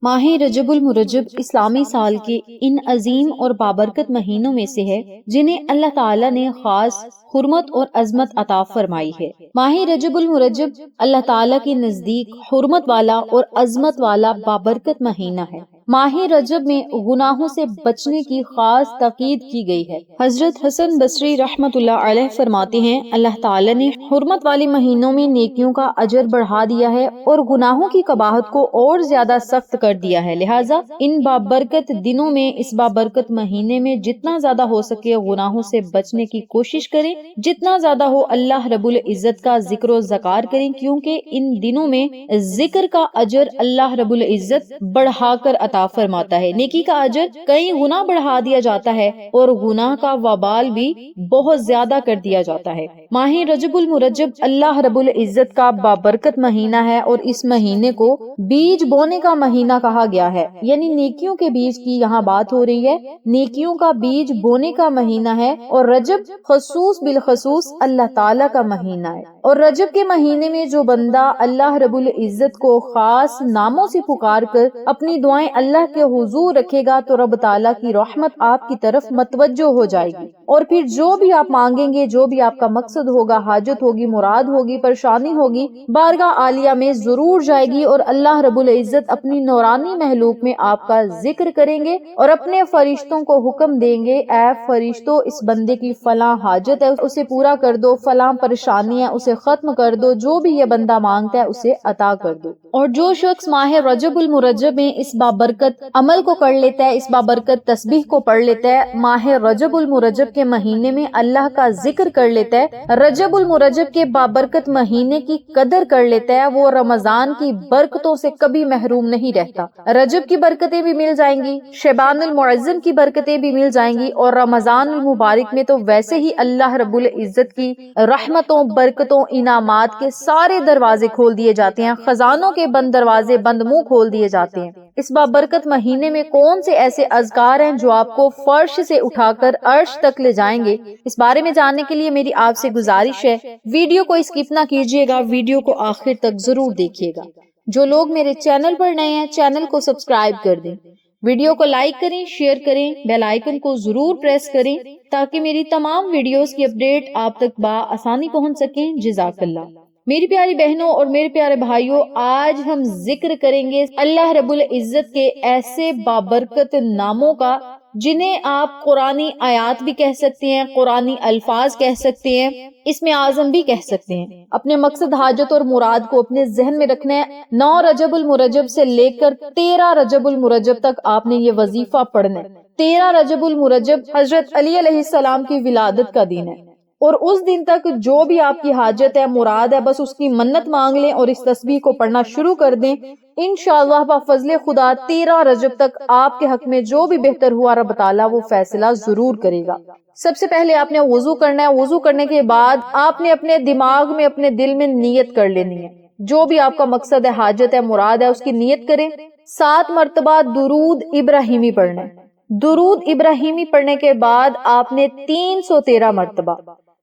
ماہ رجب المرجب اسلامی سال کے ان عظیم اور بابرکت مہینوں میں سے ہے جنہیں اللہ تعالیٰ نے خاص حرمت اور عظمت عطا فرمائی ہے۔ ماہ رجب المرجب اللہ تعالیٰ کے نزدیک حرمت والا اور عظمت والا بابرکت مہینہ ہے۔ ماہ رجب میں گناہوں سے بچنے کی خاص تاکید کی گئی ہے۔ حضرت حسن بصری رحمۃ اللہ علیہ فرماتے ہیں، اللہ تعالیٰ نے حرمت والے مہینوں میں نیکیوں کا اجر بڑھا دیا ہے اور گناہوں کی قباحت کو اور زیادہ سخت کر دیا ہے، لہٰذا ان بابرکت دنوں میں، اس بابرکت مہینے میں جتنا زیادہ ہو سکے گناہوں سے بچنے کی کوشش کریں، جتنا زیادہ ہو اللہ رب العزت کا ذکر و ذکار کریں، کیونکہ ان دنوں میں ذکر کا اجر اللہ رب العزت بڑھا کر عطا فرماتا ہے۔ نیکی کا اجر کئی گنا بڑھا دیا جاتا ہے اور گناہ کا وبال بھی بہت زیادہ کر دیا جاتا ہے۔ ماہ رجب المرجب اللہ رب العزت کا بابرکت مہینہ ہے اور اس مہینے کو بیج بونے کا مہینہ کہا گیا ہے، یعنی نیکیوں کے بیج کی یہاں بات ہو رہی ہے۔ نیکیوں کا بیج بونے کا مہینہ ہے اور رجب خصوص بالخصوص اللہ تعالیٰ کا مہینہ ہے۔ اور رجب کے مہینے میں جو بندہ اللہ رب العزت کو خاص ناموں سے پکار کر اپنی دعائیں اللہ کے حضور رکھے گا تو رب تعالیٰ کی رحمت آپ کی طرف متوجہ ہو جائے گی، اور پھر جو بھی آپ مانگیں گے، جو بھی آپ کا مقصد ہوگا، حاجت ہوگی، مراد ہوگی، پریشانی ہوگی، بارگاہ عالیہ میں ضرور جائے گی اور اللہ رب العزت اپنی نورانی محلوق میں آپ کا ذکر کریں گے اور اپنے فرشتوں کو حکم دیں گے، اے فرشتوں، اس بندے کی فلاں حاجت ہے اسے پورا کر دو، فلاں پریشانی ہے اسے ختم کر دو، جو بھی یہ بندہ مانگتا ہے اسے عطا کر دو۔ اور جو شخص ماہ رجب المرجب میں اس بابرکت عمل کو کر لیتا ہے، اس بابرکت تسبیح کو پڑھ لیتا ہے، ماہ رجب المرجب کے مہینے میں اللہ کا ذکر کر لیتا ہے، رجب المرجب کے بابرکت مہینے کی قدر کر لیتا ہے، وہ رمضان کی برکتوں سے کبھی محروم نہیں رہتا۔ رجب کی برکتیں بھی مل جائیں گی، شعبان المعظم کی برکتیں بھی مل جائیں گی، اور رمضان المبارک میں تو ویسے ہی اللہ رب العزت کی رحمتوں، برکتوں، انعامات کے سارے دروازے کھول دیے جاتے ہیں، خزانوں کے بند دروازے بند منہ کھول دیے جاتے ہیں۔ اس بابرکت مہینے میں کون سے ایسے اذکار ہیں جو آپ کو فرش سے اٹھا کر عرش تک لے جائیں گے؟ اس بارے میں جاننے کے لیے میری آپ سے گزارش ہے، ویڈیو کو اسکپ نہ کیجیے گا، ویڈیو کو آخر تک ضرور دیکھیے گا۔ جو لوگ میرے چینل پر نئے ہیں، چینل کو سبسکرائب کر دیں، ویڈیو کو لائک کریں، شیئر کریں، بیل آئیکن کو ضرور پریس کریں تاکہ میری تمام ویڈیوز کی اپڈیٹ آپ تک بآسانی پہنچ سکیں۔ جزاک اللہ۔ میری پیاری بہنوں اور میرے پیارے بھائیوں، آج ہم ذکر کریں گے اللہ رب العزت کے ایسے بابرکت ناموں کا جنہیں آپ قرآنی آیات بھی کہہ سکتے ہیں، قرآنی الفاظ کہہ سکتے ہیں، اسم اعظم بھی کہہ سکتے ہیں۔ اپنے مقصد، حاجت اور مراد کو اپنے ذہن میں رکھنا ہے۔ 9 رجب المرجب سے لے کر 13 رجب المرجب تک آپ نے یہ وظیفہ پڑھنا ہے۔ 13 رجب المرجب حضرت علی علیہ السلام کی ولادت کا دن ہے، اور اس دن تک جو بھی آپ کی حاجت ہے، مراد ہے، بس اس کی منت مانگ لیں اور اس تسبیح کو پڑھنا شروع کر دیں۔ انشاءاللہ بفضل خدا 13 رجب تک آپ کے حق میں جو بھی بہتر ہوا رب تعالیٰ وہ فیصلہ ضرور کرے گا۔ سب سے پہلے آپ نے وضو کرنا ہے۔ وضو کرنے کے بعد آپ نے اپنے دماغ میں، اپنے دل میں نیت کر لینی ہے، جو بھی آپ کا مقصد ہے، حاجت ہے، مراد ہے، اس کی نیت کریں۔ 7 مرتبہ درود ابراہیمی پڑھنا ہے۔ درود ابراہیمی پڑھنے کے بعد آپ نے 313 مرتبہ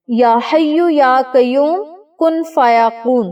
یا حیو یا قیوم کن فیکون،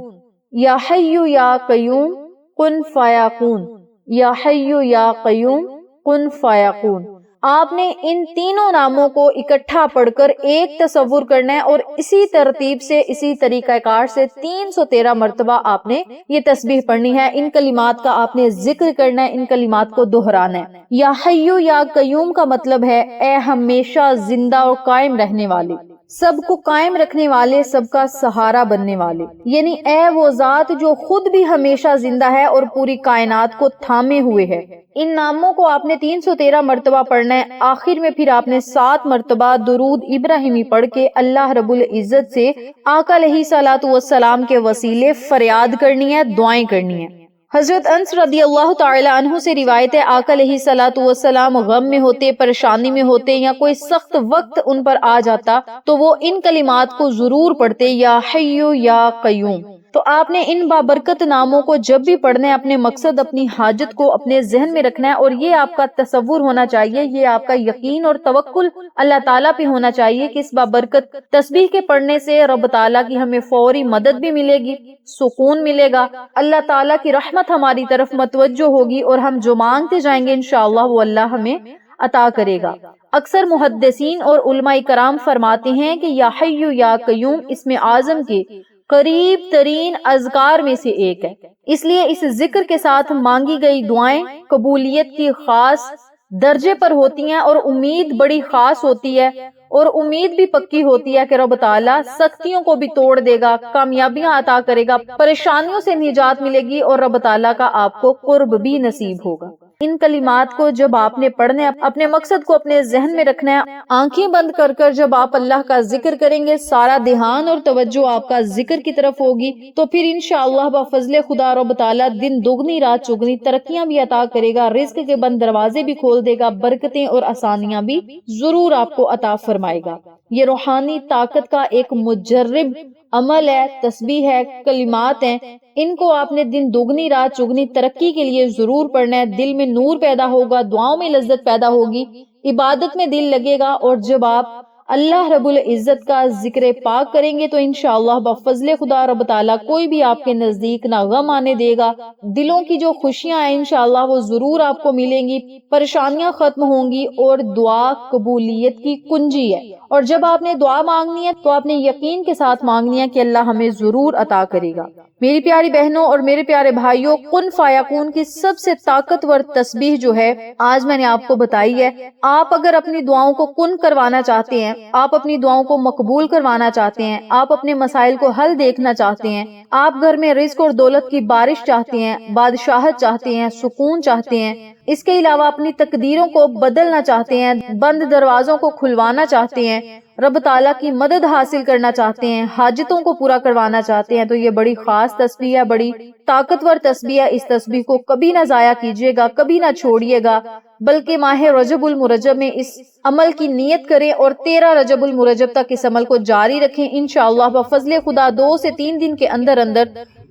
یا حیو یا قیوم کن فیکون، یا حیو یا قیوم کن فیکون، آپ نے ان تینوں ناموں کو اکٹھا پڑھ کر ایک تصور کرنا ہے اور اسی ترتیب سے، اسی طریقہ کار سے 313 مرتبہ آپ نے یہ تسبیح پڑھنی ہے۔ ان کلمات کا آپ نے ذکر کرنا ہے، ان کلمات کو دہرانا ہے۔ یا حیو یا قیوم کا مطلب ہے اے ہمیشہ زندہ اور قائم رہنے والے، سب کو قائم رکھنے والے، سب کا سہارا بننے والے، یعنی اے وہ ذات جو خود بھی ہمیشہ زندہ ہے اور پوری کائنات کو تھامے ہوئے ہے۔ ان ناموں کو آپ نے 313 مرتبہ پڑھنا ہے۔ آخر میں پھر آپ نے 7 مرتبہ درود ابراہیمی پڑھ کے اللہ رب العزت سے آقا علیہ الصلوۃ والسلام کے وسیلے فریاد کرنی ہے، دعائیں کرنی ہیں۔ حضرت انس رضی اللہ تعالی عنہ سے روایت ہے، آقا علیہ الصلوۃ والسلام غم میں ہوتے، پریشانی میں ہوتے، یا کوئی سخت وقت ان پر آ جاتا تو وہ ان کلمات کو ضرور پڑھتے، یا حیو یا قیوم۔ تو آپ نے ان بابرکت ناموں کو جب بھی پڑھنا ہے اپنے مقصد اپنی حاجت کو اپنے ذہن میں رکھنا ہے، اور یہ آپ کا تصور ہونا چاہیے، یہ آپ کا یقین اور توکل اللہ تعالیٰ پہ ہونا چاہیے کہ اس بابرکت تسبیح کے پڑھنے سے رب تعالیٰ کی ہمیں فوری مدد بھی ملے گی، سکون ملے گا، اللہ تعالیٰ کی رحمت ہماری طرف متوجہ ہوگی، اور ہم جو مانگتے جائیں گے انشاءاللہ وہ اللہ ہمیں عطا کرے گا۔ اکثر محدثین اور علماء کرام فرماتے ہیں کہ یا حی یا قیوم اسم اعظم کے قریب ترین اذکار میں سے ایک ہے، اس لیے اس ذکر کے ساتھ مانگی گئی دعائیں قبولیت کی خاص درجے پر ہوتی ہیں، اور امید بڑی خاص ہوتی ہے، اور امید بھی پکی ہوتی ہے کہ رب تعالیٰ سختیوں کو بھی توڑ دے گا، کامیابیاں عطا کرے گا، پریشانیوں سے نجات ملے گی، اور رب تعالیٰ کا آپ کو قرب بھی نصیب ہوگا۔ ان کلمات کو جب آپ نے پڑھنا ہے اپنے مقصد کو اپنے ذہن میں رکھنا ہے، آنکھیں بند کر کر جب آپ اللہ کا ذکر کریں گے، سارا دھیان اور توجہ آپ کا ذکر کی طرف ہوگی، تو پھر انشاءاللہ بفضل خدا رب تعالیٰ دن دگنی رات چگنی ترقیاں بھی عطا کرے گا، رزق کے بند دروازے بھی کھول دے گا، برکتیں اور آسانیاں بھی ضرور آپ کو عطا فرمائے گا۔ یہ روحانی طاقت کا ایک مجرب عمل ہے، تسبیح ہے، کلمات ہیں، ان کو آپ نے دن دگنی رات چگنی ترقی کے لیے ضرور پڑھنا ہے۔ دل میں نور پیدا ہوگا، دعاؤں میں لذت پیدا ہوگی، عبادت میں دل لگے گا، اور جب آپ اللہ رب العزت کا ذکر پاک کریں گے تو انشاءاللہ بفضل خدا رب تعالیٰ کوئی بھی آپ کے نزدیک نہ غم آنے دے گا، دلوں کی جو خوشیاں ہیں انشاءاللہ وہ ضرور آپ کو ملیں گی، پریشانیاں ختم ہوں گی، اور دعا قبولیت کی کنجی ہے۔ اور جب آپ نے دعا مانگنی ہے تو آپ نے یقین کے ساتھ مانگنی ہے کہ اللہ ہمیں ضرور عطا کرے گا۔ میری پیاری بہنوں اور میرے پیارے بھائیوں، کن فیکون کی سب سے طاقتور تسبیح جو ہے آج میں نے آپ کو بتائی ہے۔ آپ اگر اپنی دعاؤں کو کن کروانا چاہتے ہیں، آپ اپنی دعاؤں کو مقبول کروانا چاہتے ہیں، آپ اپنے مسائل کو حل دیکھنا چاہتے ہیں، آپ گھر میں رزق اور دولت کی بارش چاہتے ہیں، بادشاہت چاہتے ہیں، سکون چاہتے ہیں، اس کے علاوہ اپنی تقدیروں کو بدلنا چاہتے ہیں، بند دروازوں کو کھلوانا چاہتے ہیں، رب تعالیٰ کی مدد حاصل کرنا چاہتے ہیں، حاجتوں کو پورا کروانا چاہتے ہیں، تو یہ بڑی خاص تسبیح ہے، بڑی طاقتور تسبیح ہے۔ اس تسبیح کو کبھی نہ ضائع کیجیے گا، کبھی نہ چھوڑیے گا، بلکہ ماہ رجب المرجب میں اس عمل کی نیت کریں اور 13 رجب المرجب تک اس عمل کو جاری رکھیں۔ انشاءاللہ بفضل خدا 2 سے 3 دن کے اندر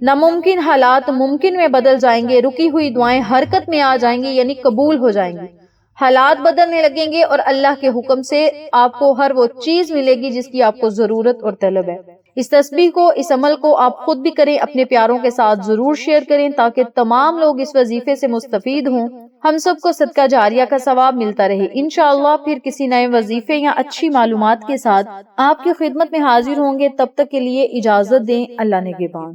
ناممکن حالات ممکن میں بدل جائیں گے، رکی ہوئی دعائیں حرکت میں آ جائیں گی، یعنی قبول ہو جائیں گی، حالات بدلنے لگیں گے، اور اللہ کے حکم سے آپ کو ہر وہ چیز ملے گی جس کی آپ کو ضرورت اور طلب ہے۔ اس تسبیح کو، اس عمل کو آپ خود بھی کریں، اپنے پیاروں کے ساتھ ضرور شیئر کریں تاکہ تمام لوگ اس وظیفے سے مستفید ہوں، ہم سب کو صدقہ جاریہ کا ثواب ملتا رہے۔ انشاءاللہ پھر کسی نئے وظیفے یا اچھی معلومات کے ساتھ آپ کی خدمت میں حاضر ہوں گے، تب تک کے لیے اجازت دیں، اللہ نگہبان۔